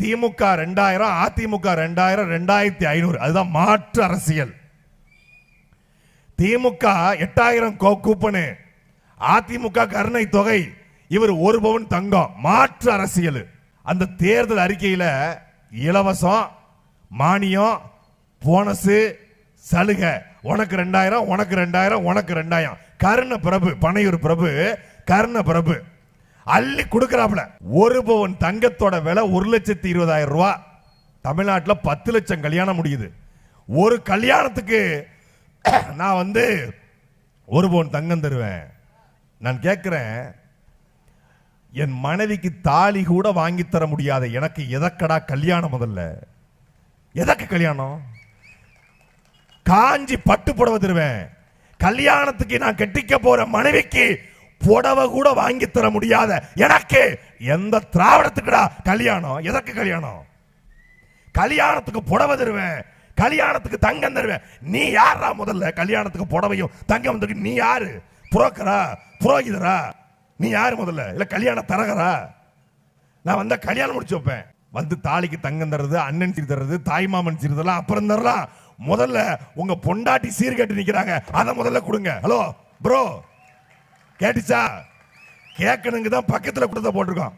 திமுக 2000, அதிமுக 2000, 2500. அதுதான் மாற்று அரசியல். திமுக 8000 கூப்பனு, அதிமுக கருணை தொகை, இவர் 1 பவுன் தங்கம். மாற்று அரசியல். அந்த தேர்தல் அறிக்கையில இலவசம், மானியம், போனஸ், சலுகை, உனக்கு 2000, உனக்கு 2000, உனக்கு 2000. கருண பிரபு, பனையூர் பிரபு, கருண பிரபு அள்ளி கொடுக்கிறாப்ல. 1 பவுன் தங்கத்தோட விலை 1,20,000 ரூபாய். தமிழ்நாட்டில் 10 லட்சம் கல்யாணம் முடியுது. ஒரு கல்யாணத்துக்கு நான் 1 பவுன் தங்கம் தருவேன். நான் கேட்கிறேன், என் மனைவிக்கு தாலி கூட வாங்கி தர முடியாத எனக்கு எதக்கடா கல்யாணம்? முதல்ல எதற்கு கல்யாணம்? காஞ்சி பட்டு புடவை தருவேன். கல்யாணத்துக்கு நான் கட்டிக்க போற மனைவிக்கு புடவை கூட வாங்கி தர முடியாத எனக்கு எந்த திராவிடத்துக்குடா கல்யாணம்? எதற்கு கல்யாணம்? கல்யாணத்துக்கு புடவை தருவேன், கல்யாணத்துக்கு தங்கம் தருவேன். நீ யாரா? முதல்ல கல்யாணத்துக்கு புடவையும் தங்கம் நீ யாரு? புரோக்கரா? புரோகிதரா? நீ யாரு முதல்ல? இல்ல கல்யாண தரகரா? நான் கல்யாணம் முடிச்சு வைப்பேன். தாலிக்கு தங்கம் தர்றது, அண்ணன் சீர் தர்றது, தாய் மாமன் சீர் தரலாம், அப்புறம் தரலாம். முதல்ல உங்க பொண்டாட்டி சீர் கட்டி நிக்கிறாங்க, அதை முதல்ல கொடுங்க. ஹலோ ப்ரோ, கேட்டுச்சா? கேட்கணுங்க தான் பக்கத்துல கொடுத்த போட்டிருக்கோம்.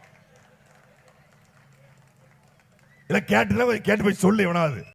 இல்ல கேட்டு போய் சொல்லு எவனாவது.